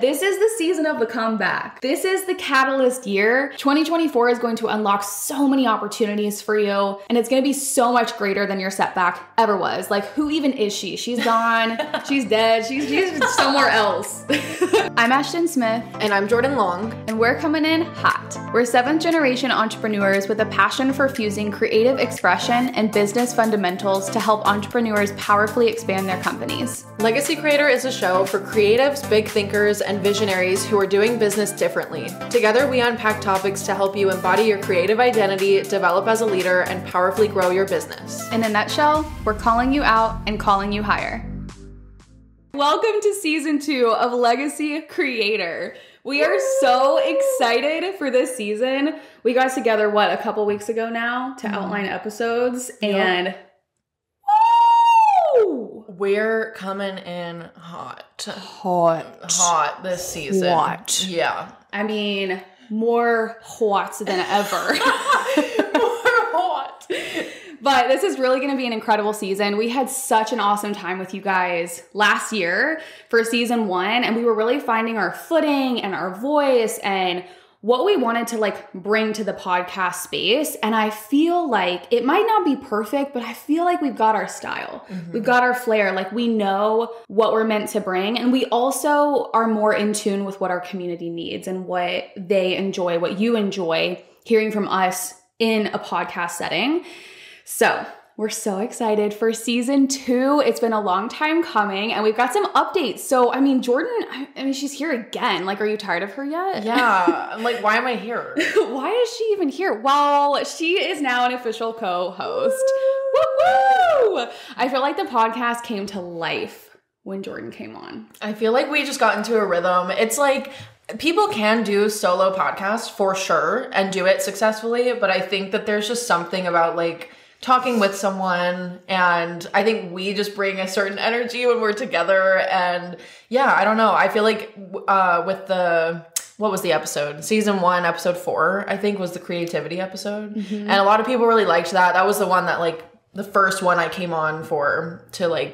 This is the season of the comeback. This is the catalyst year. 2024 is going to unlock so many opportunities for you, and it's going to be so much greater than your setback ever was. Like, who even is she? She's gone. She's dead. She's somewhere else. I'm Ashton Smith. And I'm Jordan Long. And we're coming in hot. We're 7th generation entrepreneurs with a passion for fusing creative expression and business fundamentals to help entrepreneurs powerfully expand their companies. Legacy Creator is a show for creatives, big thinkers, and visionaries who are doing business differently. Together, we unpack topics to help you embody your creative identity, develop as a leader, and powerfully grow your business. In a nutshell, we're calling you out and calling you higher. Welcome to season 2 of Legacy Creator. We are so excited for this season. We got together, a couple weeks ago now to outline episodes, and we're coming in hot this season. Hot. Yeah. I mean, more hot than ever. More hot. But this is really going to be an incredible season. We had such an awesome time with you guys last year for season 1, and we were really finding our footing and our voice and what we wanted to bring to the podcast space. And I feel like it might not be perfect, but I feel like we've got our style. Mm-hmm. We've got our flair. Like, we know what we're meant to bring. And we also are more in tune with what our community needs and what they enjoy, what you enjoy hearing from us in a podcast setting. So we're so excited for season 2. It's been a long time coming, and we've got some updates. So, Jordan, she's here again. Are you tired of her yet? Yeah. I'm like, why am I here? Why is she even here? Well, she is now an official co-host. Woo-woo! I feel like the podcast came to life when Jordan came on. I feel like we just got into a rhythm. It's like, people can do solo podcasts for sure and do it successfully, but I think that there's just something about talking with someone, and I think we just bring a certain energy when we're together. And yeah, I don't know. I feel like with what was the episode? Season 1, episode 4, I think was the creativity episode. Mm-hmm. And a lot of people really liked that. That was the one that the first one I came on for to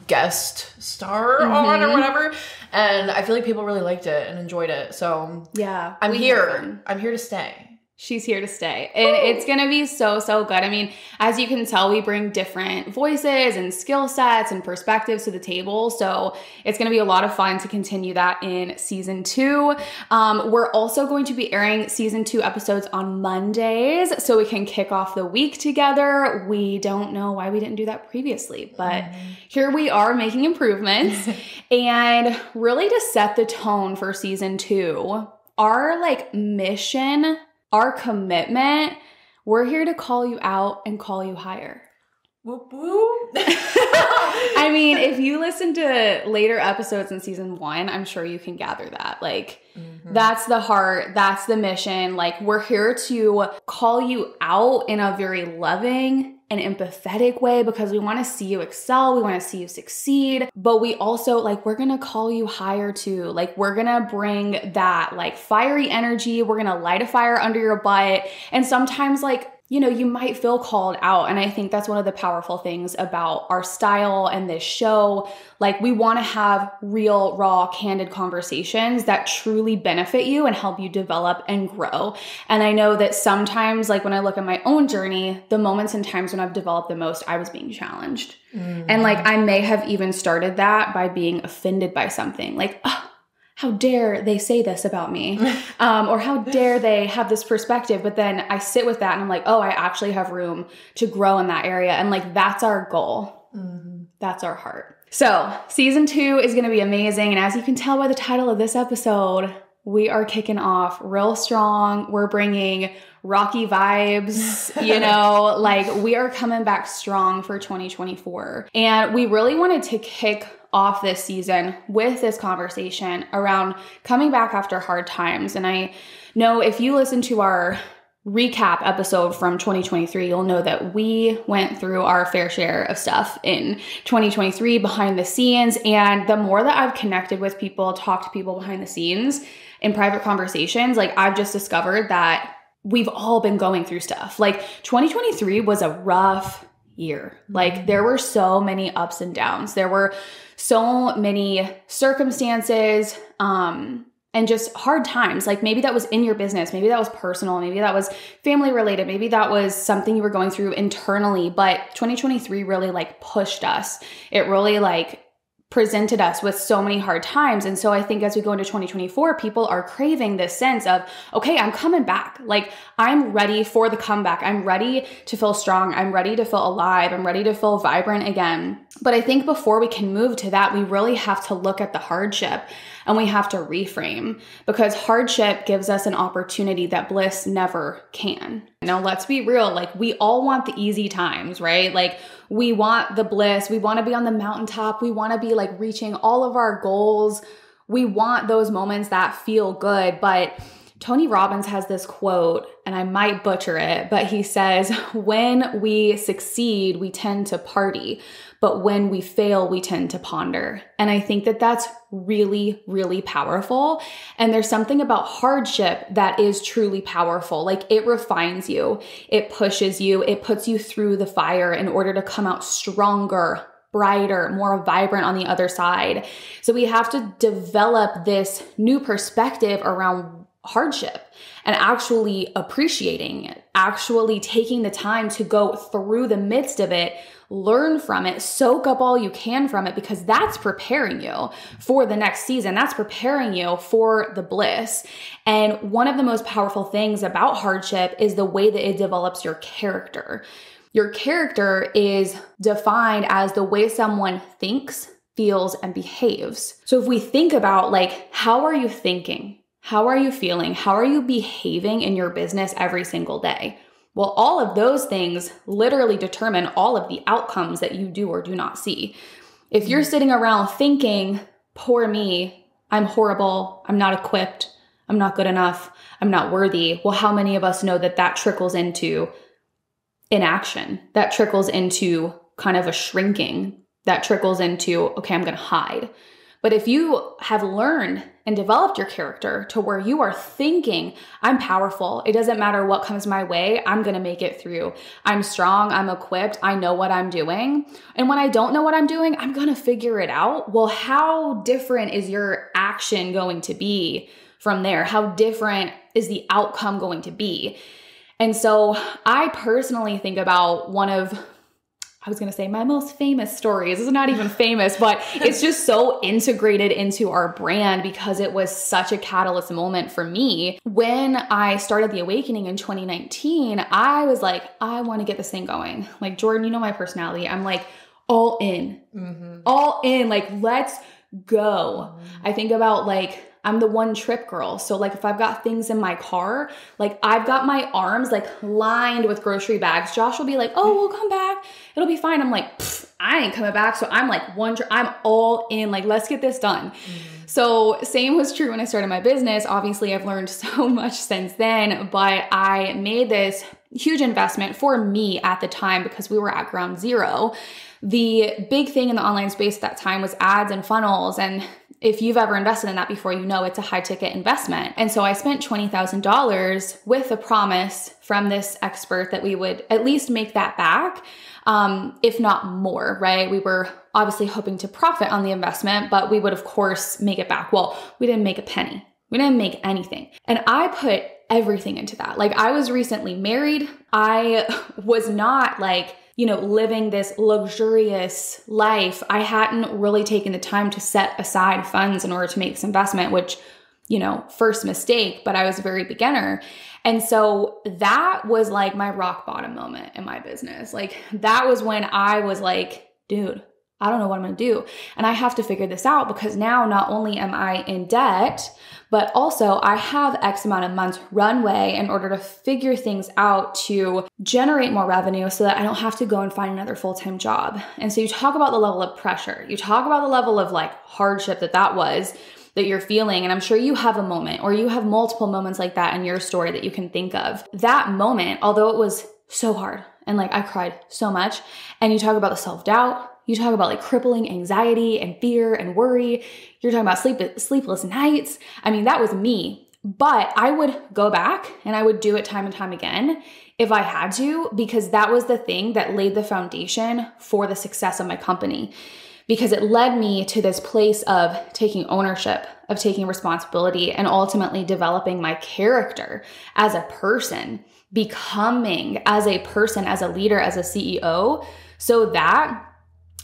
guest star on or whatever. And I feel like people really liked it and enjoyed it. So yeah, I'm here. I'm here to stay. She's here to stay. And it's going to be so, so good. As you can tell, we bring different voices and skill sets and perspectives to the table. So it's going to be a lot of fun to continue that in season 2. We're also going to be airing season 2 episodes on Mondays so we can kick off the week together. We don't know why we didn't do that previously, but here we are making improvements. And really to set the tone for season 2, our mission, our commitment, we're here to call you out and call you higher. Whoop, whoop. If you listen to later episodes in season 1, I'm sure you can gather that. That's the heart, that's the mission. We're here to call you out in a very loving and empathetic way because we want to see you excel. We want to see you succeed. But we also, we're going to call you higher too. We're going to bring that, fiery energy. We're going to light a fire under your butt. And sometimes, you might feel called out. And I think that's one of the powerful things about our style and this show. We want to have real, raw, candid conversations that truly benefit you and help you develop and grow. And I know that sometimes, when I look at my own journey, the moments and times when I've developed the most, I was being challenged. Mm-hmm. And I may have even started that by being offended by something. How dare they say this about me? Or how dare they have this perspective? But then I sit with that and I'm like, oh, I actually have room to grow in that area. And that's our goal. Mm-hmm. That's our heart. So season 2 is going to be amazing. And as you can tell by the title of this episode, we are kicking off real strong. We're bringing rocky vibes, we are coming back strong for 2024. And we really wanted to kick off this season with this conversation around coming back after hard times. And I know if you listen to our recap episode from 2023, you'll know that we went through our fair share of stuff in 2023 behind the scenes. And the more that I've connected with people, talked to people behind the scenes in private conversations, I've just discovered that we've all been going through stuff. 2023 was a rough year. Like there were so many ups and downs. There were so many circumstances, and just hard times. Like maybe that was in your business, maybe that was personal, maybe that was family related, maybe that was something you were going through internally, but 2023 really like pushed us. It really like presented us with so many hard times. And so I think as we go into 2024, people are craving this sense of, okay, I'm coming back. Like I'm ready for the comeback. I'm ready to feel strong. I'm ready to feel alive. I'm ready to feel vibrant again. But I think before we can move to that, we really have to look at the hardship and we have to reframe, because hardship gives us an opportunity that bliss never can. Now, let's be real. Like we all want the easy times, right? Like we want the bliss. We want to be on the mountaintop. We want to be like reaching all of our goals. We want those moments that feel good. But Tony Robbins has this quote, and I might butcher it, but he says, when we succeed, we tend to party, but when we fail, we tend to ponder. And I think that that's really, really powerful. And there's something about hardship that is truly powerful. Like it refines you, it pushes you, it puts you through the fire in order to come out stronger, brighter, more vibrant on the other side. So we have to develop this new perspective around hardship and actually appreciating it, actually taking the time to go through the midst of it, learn from it, soak up all you can from it, because that's preparing you for the next season. That's preparing you for the bliss. And one of the most powerful things about hardship is the way that it develops your character. Your character is defined as the way someone thinks, feels, and behaves. So if we think about like, how are you thinking? How are you feeling? How are you behaving in your business every single day? Well, all of those things literally determine all of the outcomes that you do or do not see. If you're sitting around thinking, poor me, I'm horrible, I'm not equipped, I'm not good enough, I'm not worthy, well, how many of us know that that trickles into inaction? That trickles into kind of a shrinking. That trickles into, okay, I'm going to hide. But if you have learned and developed your character to where you are thinking, I'm powerful, it doesn't matter what comes my way, I'm going to make it through. I'm strong, I'm equipped, I know what I'm doing. And when I don't know what I'm doing, I'm going to figure it out. Well, how different is your action going to be from there? How different is the outcome going to be? And so I personally think about one of, I was going to say my most famous stories. It's not even famous, but it's just so integrated into our brand because it was such a catalyst moment for me. When I started The Awakening in 2019, I was like, I want to get this thing going. Like, Jordan, you know my personality. I'm like all in, all in, like, let's go. I think about like, I'm the one trip girl. So like if I've got things in my car, like I've got my arms like lined with grocery bags. Josh will be like, oh, we'll come back. It'll be fine. I'm like, I ain't coming back. So I'm like I'm all in, like, let's get this done. So same was true when I started my business. Obviously I've learned so much since then, but I made this huge investment for me at the time because we were at ground zero. The big thing in the online space at that time was ads and funnels. And if you've ever invested in that before, you know it's a high ticket investment. And so I spent $20,000 with a promise from this expert that we would at least make that back, if not more, right? We were obviously hoping to profit on the investment, but we would of course make it back. Well, we didn't make a penny. We didn't make anything. And I put everything into that. Like I was recently married. I was not like, living this luxurious life. I hadn't really taken the time to set aside funds in order to make this investment, which, first mistake, but I was a very beginner. And so that was like my rock bottom moment in my business. Like that was when I was like, dude, I don't know what I'm going to do. And I have to figure this out because now not only am I in debt, but also I have X amount of months runway in order to figure things out to generate more revenue so that I don't have to go and find another full-time job. And so you talk about the level of pressure, you talk about the level of like hardship that you're feeling. And I'm sure you have a moment or you have multiple moments like that in your story that you can think of. That moment, although it was so hard and like I cried so much, and you talk about the self-doubt, you talk about like crippling anxiety and fear and worry. You're talking about sleepless nights. I mean, that was me But I would go back and I would do it time and time again if I had to, because that was the thing that laid the foundation for the success of my company. Because it led me to this place of taking ownership, of taking responsibility, and ultimately developing my character as a person, becoming as a person, as a leader, as a CEO, so that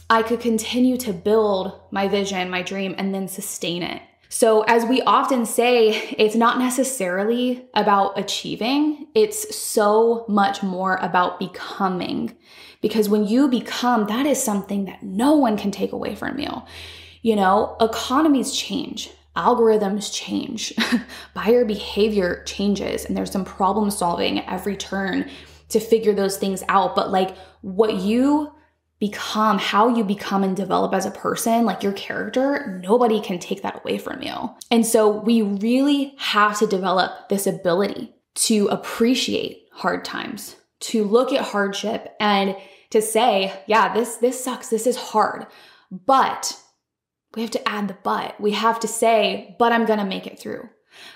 I could continue to build my vision, my dream, and then sustain it. So as we often say, it's not necessarily about achieving. It's so much more about becoming. Because when you become, that is something that no one can take away from you. You know, economies change, algorithms change, buyer behavior changes, and there's some problem solving at every turn to figure those things out. But like what you become, how you become and develop as a person, like your character, nobody can take that away from you. And so we really have to develop this ability to appreciate hard times, to look at hardship and to say, yeah, this sucks, this is hard, but we have to add the but. We have to say, but I'm gonna make it through.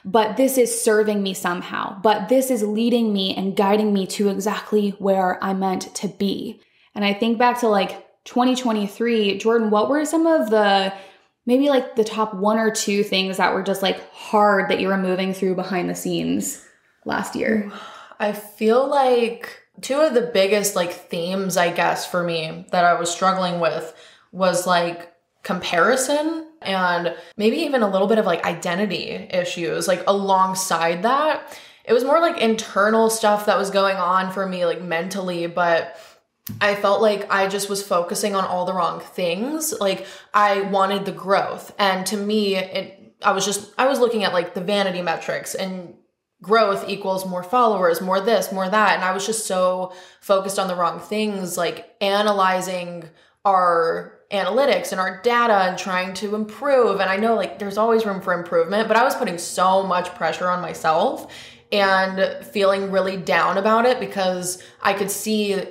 But this is serving me somehow. But this is leading me and guiding me to exactly where I'm meant to be. And I think back to like 2023, Jordan, what were some of the, maybe like the top 1 or 2 things that were just like hard that you were moving through behind the scenes last year? I feel like 2 of the biggest like themes, I guess, for me that I was struggling with was like comparison and maybe even a little bit of like identity issues. Like alongside that, it was more like internal stuff that was going on for me, like mentally, but I felt like I just was focusing on all the wrong things. Like I wanted the growth. And to me, I was looking at like the vanity metrics, and growth equals more followers, more this, more that. And I was just so focused on the wrong things, like analyzing our analytics and our data and trying to improve. And I know like there's always room for improvement, but I was putting so much pressure on myself and feeling really down about it because I could see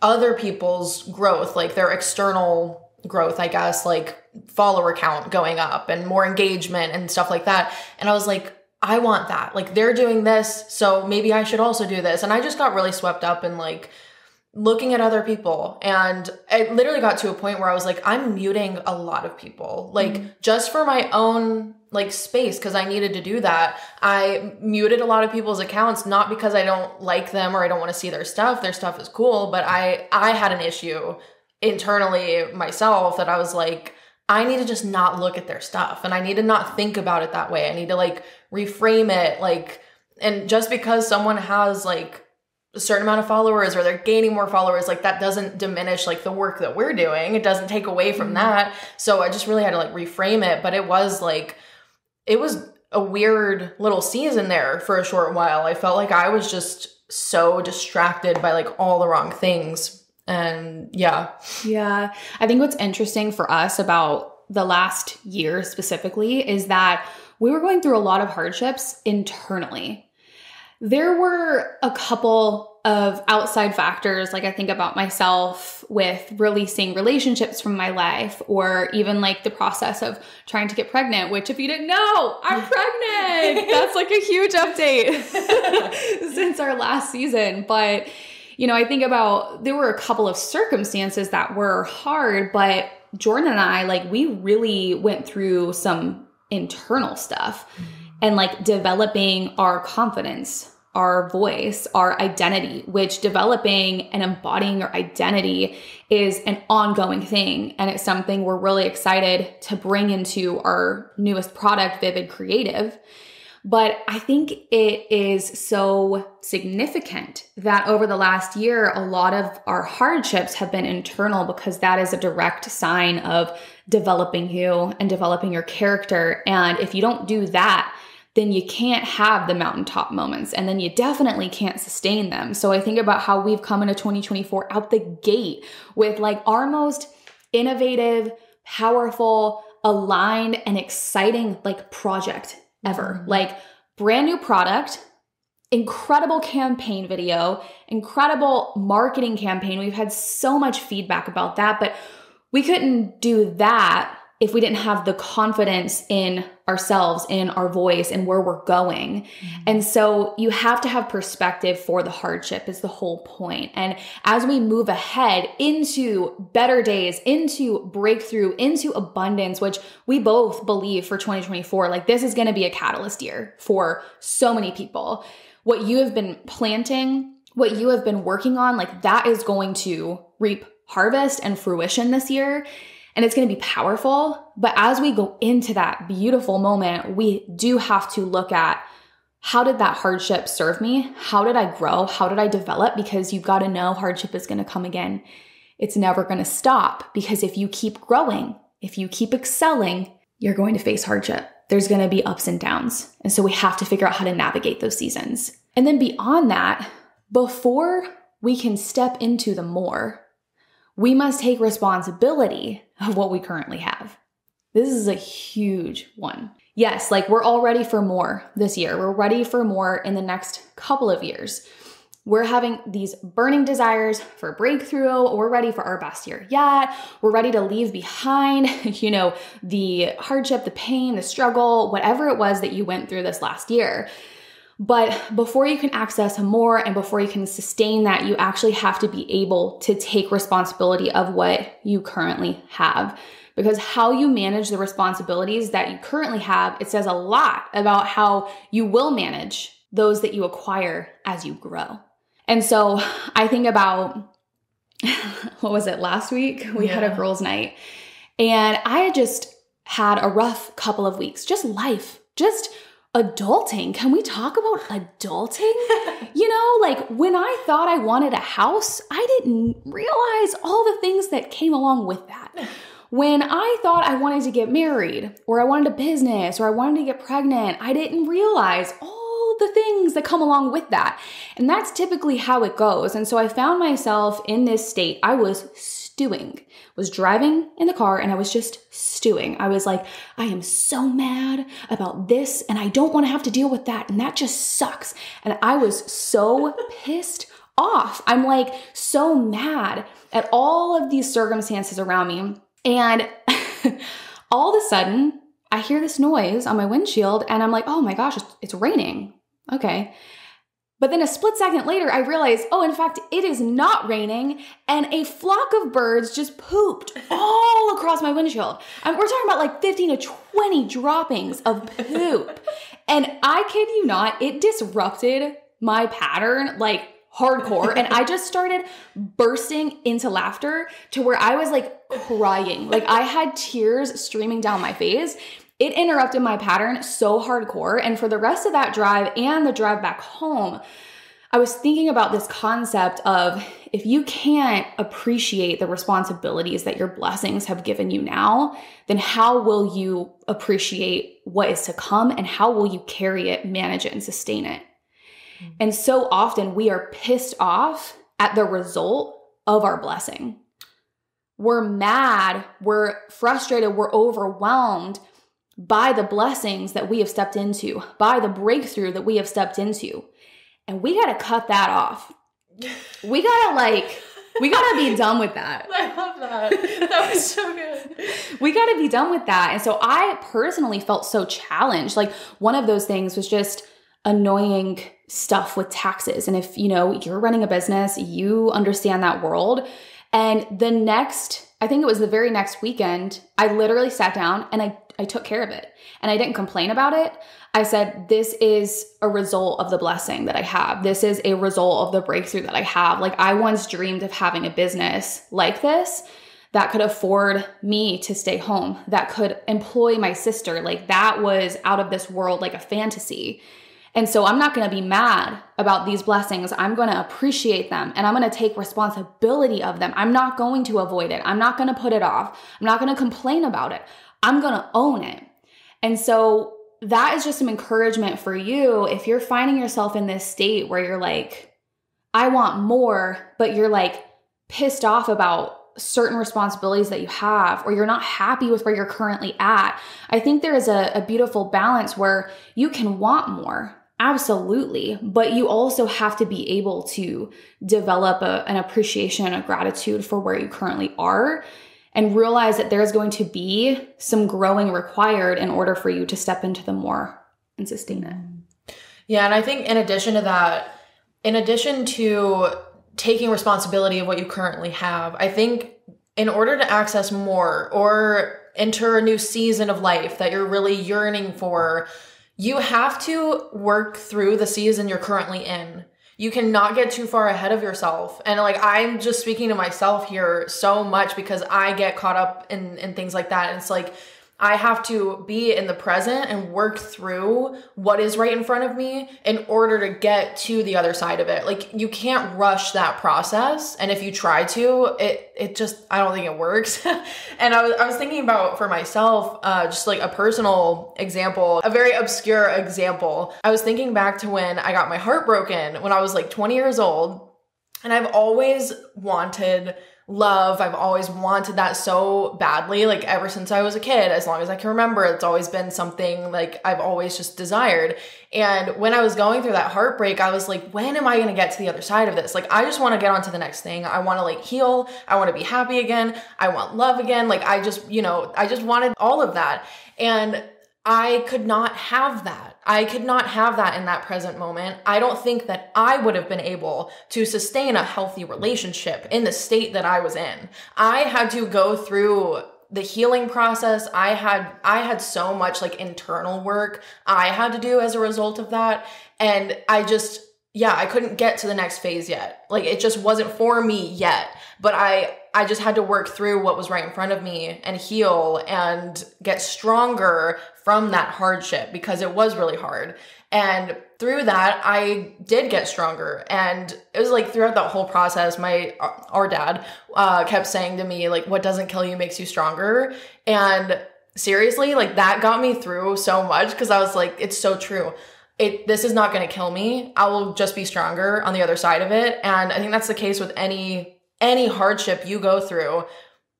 other people's growth, like their external growth, I guess, like follower count going up and more engagement and stuff like that. And I was like, I want that. Like they're doing this, so maybe I should also do this. And I just got really swept up in like looking at other people. And it literally got to a point where I was like, I'm muting a lot of people, like just for my own like space, because I needed to do that. I muted a lot of people's accounts, not because I don't like them or I don't want to see their stuff. Their stuff is cool, but I had an issue internally myself that I was like, I need to just not look at their stuff, and I need to not think about it that way. I need to like reframe it, like, and just because someone has like a certain amount of followers or they're gaining more followers, like that doesn't diminish like the work that we're doing. It doesn't take away from that. So I just really had to like reframe it. But it was a weird little season there for a short while. I felt like I was just so distracted by like all the wrong things. And yeah. I think what's interesting for us about the last year specifically is that we were going through a lot of hardships internally. There were a couple of outside factors, like I think about myself with releasing relationships from my life, or even like the process of trying to get pregnant, which if you didn't know, I'm pregnant. That's like a huge update since our last season. But, you know, I think about, there were a couple of circumstances that were hard, but Jordan and I, like we really went through some internal stuff and like developing our confidence, our voice, our identity, which developing and embodying your identity is an ongoing thing. And it's something we're really excited to bring into our newest product, Vivid Creative. But I think it is so significant that over the last year, a lot of our hardships have been internal, because that is a direct sign of developing you and developing your character. And if you don't do that, then you can't have the mountaintop moments, and then you definitely can't sustain them. So I think about how we've come into 2024 out the gate with like our most innovative, powerful, aligned, and exciting like project ever. Like brand new product, incredible campaign video, incredible marketing campaign. We've had so much feedback about that, but we couldn't do that if we didn't have the confidence in ourselves, in our voice, and where we're going. And so you have to have perspective for the hardship is the whole point. And as we move ahead into better days, into breakthrough, into abundance, which we both believe for 2024, like this is going to be a catalyst year for so many people. What you have been planting, what you have been working on, like that is going to reap harvest and fruition this year. And it's going to be powerful. But as we go into that beautiful moment, we do have to look at how did that hardship serve me? How did I grow? How did I develop? Because you've got to know hardship is going to come again. It's never going to stop because if you keep growing, if you keep excelling, you're going to face hardship. There's going to be ups and downs. And so we have to figure out how to navigate those seasons. And then beyond that, before we can step into the more, we must take responsibility of what we currently have. This is a huge one. Yes, like we're all ready for more this year. We're ready for more in the next couple of years. We're having these burning desires for breakthrough. We're ready for our best year yet. We're ready to leave behind, the hardship, the pain, the struggle, whatever it was that you went through this last year. But before you can access more and before you can sustain that, you actually have to be able to take responsibility of what you currently have. Because how you manage the responsibilities that you currently have, it says a lot about how you will manage those that you acquire as you grow. And so I think about, what was it, last week? We had a girls' night. And I had just had a rough couple of weeks, just life, just adulting. Can we talk about adulting? Like when I thought I wanted a house, I didn't realize all the things that came along with that. When I thought I wanted to get married or I wanted a business or I wanted to get pregnant, I didn't realize all the things that come along with that. And that's typically how it goes. And so I found myself in this state. I was stewing, was driving in the car and I was just stewing. I was like, I am so mad about this and I don't want to have to deal with that. And that just sucks. And I was so pissed off. I'm like so mad at all of these circumstances around me. And all of a sudden I hear this noise on my windshield and I'm like, oh my gosh, it's raining. Okay. But then a split second later, I realized, oh, in fact, it is not raining and a flock of birds just pooped all across my windshield. And we're talking about like 15 to 20 droppings of poop. And I kid you not, it disrupted my pattern like hardcore. And I just started bursting into laughter to where I was like crying. Like I had tears streaming down my face. It interrupted my pattern so hardcore. And for the rest of that drive and the drive back home, I was thinking about this concept of if you can't appreciate the responsibilities that your blessings have given you now, then how will you appreciate what is to come and how will you carry it, manage it, and sustain it? Mm-hmm. And so often we are pissed off at the result of our blessing. We're mad, we're frustrated, we're overwhelmed by the blessings that we have stepped into, by the breakthrough that we have stepped into. And we got to cut that off. We got to be done with that. I love that. That was so good. We got to be done with that. And so I personally felt so challenged. Like one of those things was just annoying stuff with taxes. And if, you're running a business, you understand that world. And I think it was the very next weekend, I literally sat down and I took care of it and I didn't complain about it. I said, this is a result of the blessing that I have. This is a result of the breakthrough that I have. Like I once dreamed of having a business like this that could afford me to stay home, that could employ my sister. Like that was out of this world, like a fantasy. And so I'm not going to be mad about these blessings. I'm going to appreciate them and I'm going to take responsibility of them. I'm not going to avoid it. I'm not going to put it off. I'm not going to complain about it. I'm going to own it. And so that is just some encouragement for you. If you're finding yourself in this state where you're like, I want more, but you're like pissed off about certain responsibilities that you have, or you're not happy with where you're currently at, I think there is a beautiful balance where you can want more. Absolutely. But you also have to be able to develop an appreciation and a gratitude for where you currently are. and realize that there's going to be some growing required in order for you to step into the more and sustain it. Yeah. And I think in addition to that, in addition to taking responsibility of what you currently have, I think in order to access more or enter a new season of life that you're really yearning for, you have to work through the season you're currently in. You cannot get too far ahead of yourself. And like, I'm just speaking to myself here so much because I get caught up in things like that. And it's like, I have to be in the present and work through what is right in front of me in order to get to the other side of it. Like, you can't rush that process. And if you try to, it just, I don't think it works. And I was thinking about for myself, just like a personal example, a very obscure example. I was thinking back to when I got my heart broken when I was like 20 years old. And I've always wanted love. I've always wanted that so badly, like ever since I was a kid, as long as I can remember. It's always been something like I've always just desired. And when I was going through that heartbreak, I was like, when am I going to get to the other side of this? Like, I just want to get on to the next thing. I want to like heal. I want to be happy again. I want love again. Like, I just wanted all of that. And I could not have that. I could not have that in that present moment. I don't think that I would have been able to sustain a healthy relationship in the state that I was in. I had to go through the healing process. I had so much like internal work I had to do as a result of that. And I couldn't get to the next phase yet. Like, it just wasn't for me yet. But I just had to work through what was right in front of me and heal and get stronger from that hardship because it was really hard. And through that, I did get stronger. And it was like throughout that whole process, our dad kept saying to me, like, what doesn't kill you makes you stronger. And seriously, like, that got me through so much because I was like, it's so true. This is not going to kill me. I will just be stronger on the other side of it. And I think that's the case with any hardship you go through.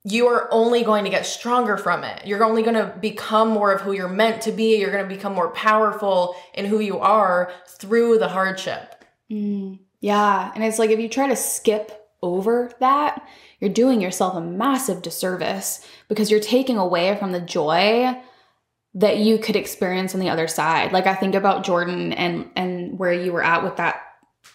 You are only going to get stronger from it. You're only going to become more of who you're meant to be. You're going to become more powerful in who you are through the hardship. Yeah. And it's like, if you try to skip over that, you're doing yourself a massive disservice because you're taking away from the joy that you could experience on the other side. Like, I think about Jordan and where you were at with that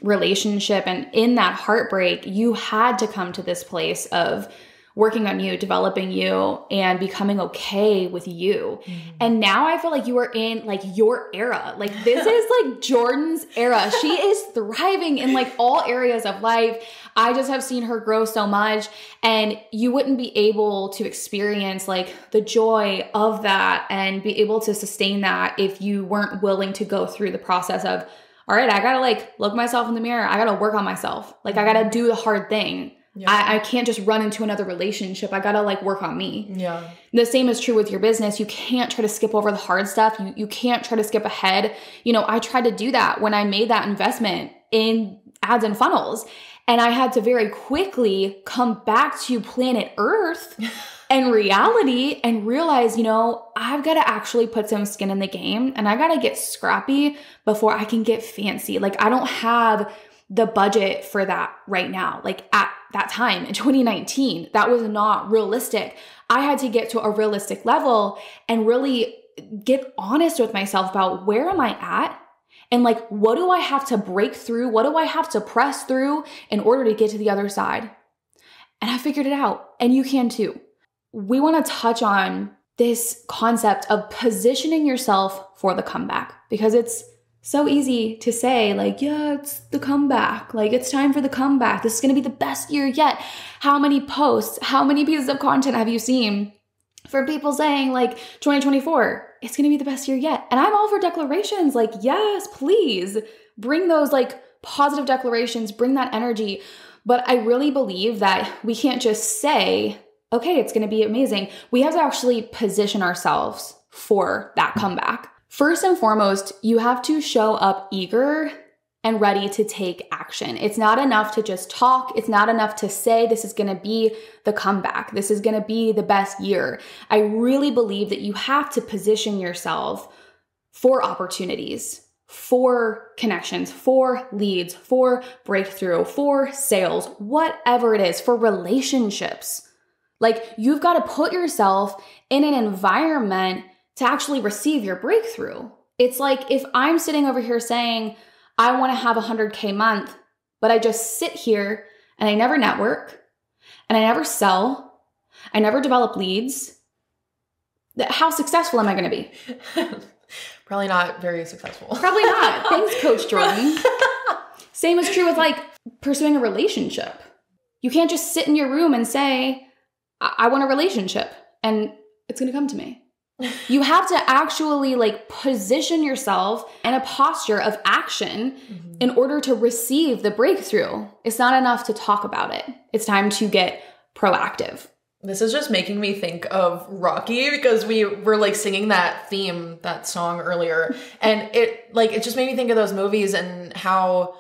relationship, and in that heartbreak, you had to come to this place of working on you, developing you, and becoming okay with you. And now I feel like you are in like your era. Like, this is like Jordan's era. She is thriving in like all areas of life. I just have seen her grow so much, and you wouldn't be able to experience like the joy of that and be able to sustain that if you weren't willing to go through the process of, all right, I gotta like look myself in the mirror. I gotta work on myself. Like, I gotta do the hard thing. Yeah. I can't just run into another relationship. I gotta like work on me. Yeah. The same is true with your business. You can't try to skip over the hard stuff. You can't try to skip ahead. You know, I tried to do that when I made that investment in ads and funnels. And I had to very quickly come back to planet Earth and reality and realize, you know, I've got to actually put some skin in the game, and I got to get scrappy before I can get fancy. Like, I don't have the budget for that right now. Like, at that time in 2019, that was not realistic. I had to get to a realistic level and really get honest with myself about where am I at? And like, what do I have to break through? What do I have to press through in order to get to the other side? And I figured it out, and you can too. We want to touch on this concept of positioning yourself for the comeback, because it's so easy to say like, yeah, it's the comeback. Like, it's time for the comeback. This is going to be the best year yet. How many posts, how many pieces of content have you seen from people saying like 2024, it's going to be the best year yet? And I'm all for declarations. Like, yes, please bring those like positive declarations, bring that energy. But I really believe that we can't just say, okay, it's going to be amazing. We have to actually position ourselves for that comeback. First and foremost, you have to show up eager and ready to take action. It's not enough to just talk. It's not enough to say this is going to be the comeback. This is going to be the best year. I really believe that you have to position yourself for opportunities, for connections, for leads, for breakthrough, for sales, whatever it is, for relationships. Like, you've got to put yourself in an environment to actually receive your breakthrough. It's like if I'm sitting over here saying, I want to have a 100K month, but I just sit here and I never network and I never sell, I never develop leads, how successful am I going to be? Probably not very successful. Probably not. Thanks, Coach Jordan. Same is true with like pursuing a relationship. You can't just sit in your room and say, I want a relationship and it's going to come to me. You have to actually like position yourself in a posture of action in order to receive the breakthrough. It's not enough to talk about it. It's time to get proactive. This is just making me think of Rocky because we were like singing that theme, that song earlier. And it just made me think of those movies and how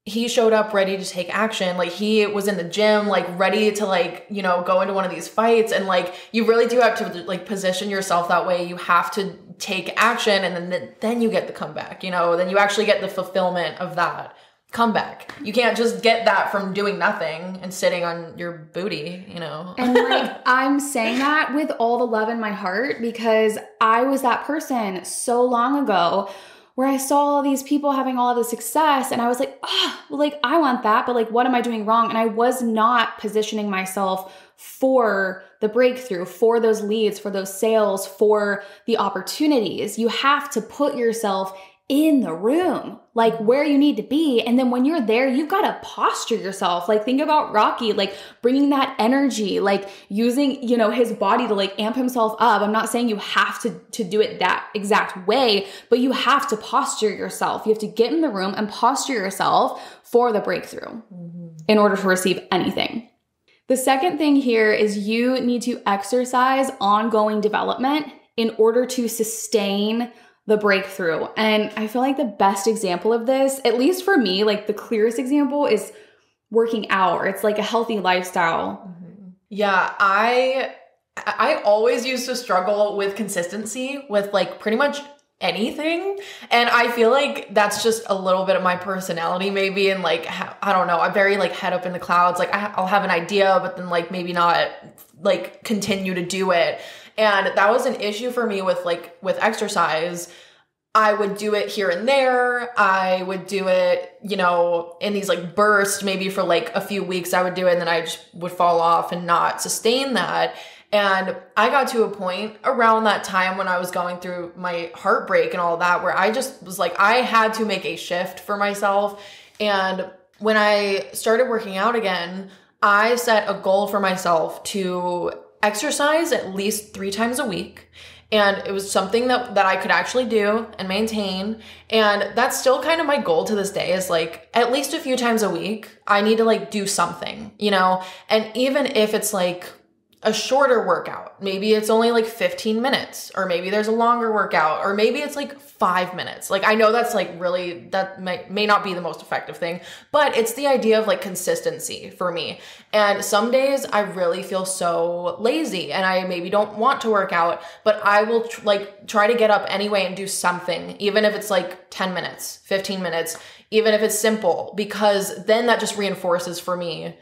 he showed up ready to take action. Like he was in the gym, like ready to like, you know, go into one of these fights. And like, you really do have to like position yourself that way. You have to take action and then you get the comeback, you know, then you actually get the fulfillment of that comeback. You can't just get that from doing nothing and sitting on your booty, you know? And like, I'm saying that with all the love in my heart because I was that person so long ago where I saw all these people having all of the success and I was like, like I want that, but like, what am I doing wrong? And I was not positioning myself for the breakthrough, for those leads, for those sales, for the opportunities. You have to put yourself in the room, like where you need to be. And then when you're there, you've got to posture yourself. Like think about Rocky, like bringing that energy, like using, you know, his body to like amp himself up. I'm not saying you have to do it that exact way, but you have to posture yourself. You have to get in the room and posture yourself for the breakthrough in order to receive anything. The second thing here is you need to exercise ongoing development in order to sustain the breakthrough. And I feel like the best example of this, at least for me, like the clearest example is working out, or it's like a healthy lifestyle. Yeah, I always used to struggle with consistency with like pretty much anything. And I feel like that's just a little bit of my personality maybe. And like, I don't know, I'm very like head up in the clouds. Like I'll have an idea, but then like maybe not like continue to do it. And that was an issue for me with exercise. I would do it here and there. I would do it, you know, in these like bursts, maybe for like a few weeks I would do it and then I just would fall off and not sustain that. And I got to a point around that time when I was going through my heartbreak and all that, where I just was like, I had to make a shift for myself. And when I started working out again, I set a goal for myself to exercise at least 3 times a week. And it was something that I could actually do and maintain. And that's still kind of my goal to this day, is like at least a few times a week, I need to like do something, you know? And even if it's like a shorter workout, maybe it's only like 15 minutes, or maybe there's a longer workout, or maybe it's like 5 minutes. Like I know that's like really, that may not be the most effective thing, but it's the idea of like consistency for me. And some days I really feel so lazy and I maybe don't want to work out, but I will try to get up anyway and do something, even if it's like 10 minutes, 15 minutes, even if it's simple, because then that just reinforces for me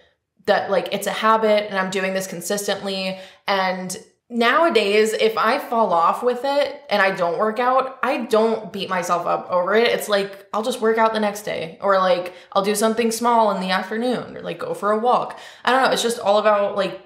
that like it's a habit and I'm doing this consistently. And nowadays, if I fall off with it and I don't work out, I don't beat myself up over it. It's like, I'll just work out the next day, or like I'll do something small in the afternoon, or like go for a walk. I don't know. It's just all about like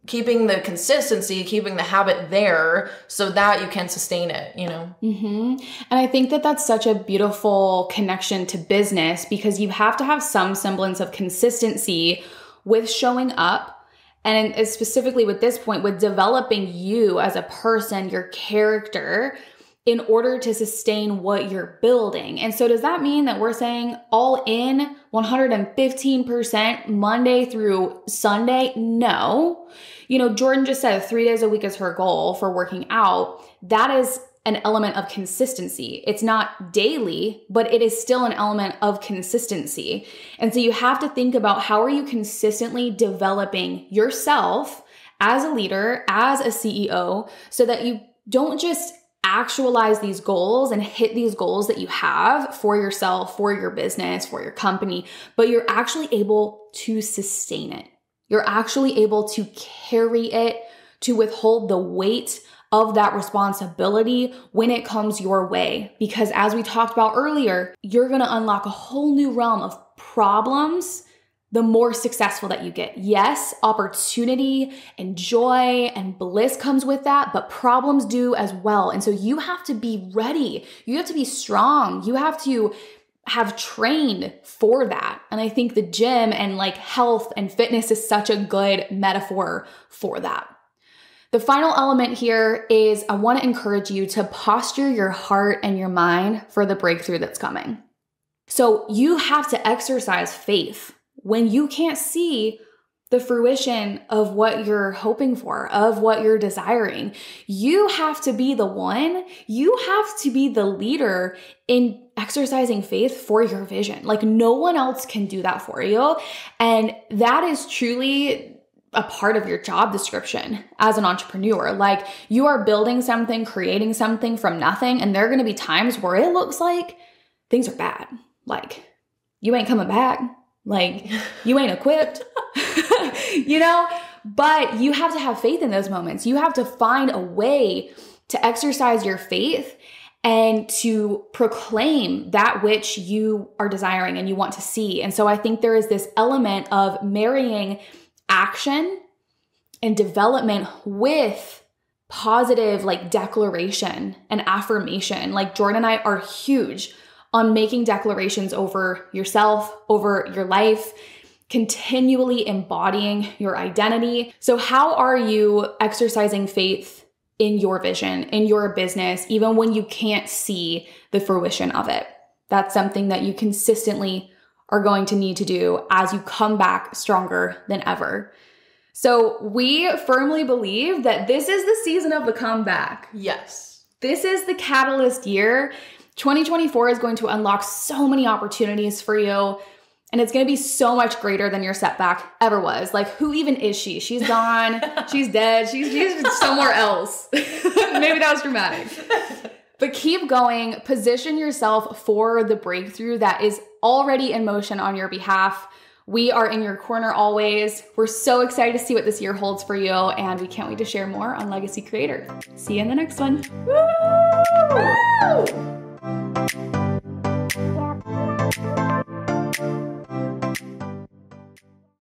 keeping the consistency, keeping the habit there so that you can sustain it, you know? And I think that that's such a beautiful connection to business, because you have to have some semblance of consistency with showing up, and specifically with this point, with developing you as a person, your character, in order to sustain what you're building. And so does that mean that we're saying all in 115% Monday through Sunday? No. You know, Jordan just said 3 days a week is her goal for working out. That is an element of consistency. It's not daily, but it is still an element of consistency. And so you have to think about, how are you consistently developing yourself as a leader, as a CEO, so that you don't just actualize these goals and hit these goals that you have for yourself, for your business, for your company, but you're actually able to sustain it. You're actually able to carry it, to withhold the weight of that responsibility when it comes your way. Because as we talked about earlier, you're going to unlock a whole new realm of problems the more successful that you get. Yes, opportunity and joy and bliss comes with that, but problems do as well. And so you have to be ready. You have to be strong. You have to have trained for that. And I think the gym and like health and fitness is such a good metaphor for that. The final element here is I want to encourage you to posture your heart and your mind for the breakthrough that's coming. So you have to exercise faith when you can't see the fruition of what you're hoping for, of what you're desiring. You have to be the one, you have to be the leader in exercising faith for your vision. Like no one else can do that for you. And that is truly a part of your job description as an entrepreneur. Like you are building something, creating something from nothing. And there are going to be times where it looks like things are bad. Like you ain't coming back. Like you ain't equipped, but you have to have faith in those moments. You have to find a way to exercise your faith and to proclaim that which you are desiring and you want to see. And so I think there is this element of marrying action and development with positive like declaration and affirmation. Like Jordan and I are huge on making declarations over yourself, over your life, continually embodying your identity. So how are you exercising faith in your vision, in your business, even when you can't see the fruition of it? That's something that you consistently are going to need to do as you come back stronger than ever. So we firmly believe that this is the season of the comeback. Yes. This is the catalyst year. 2024 is going to unlock so many opportunities for you, and it's going to be so much greater than your setback ever was. Like, who even is she? She's gone. She's dead. She's somewhere else. Maybe that was dramatic. But keep going. Position yourself for the breakthrough that is already in motion on your behalf. We are in your corner always. We're so excited to see what this year holds for you, and we can't wait to share more on Legacy Creator. See you in the next one. Woo! Woo!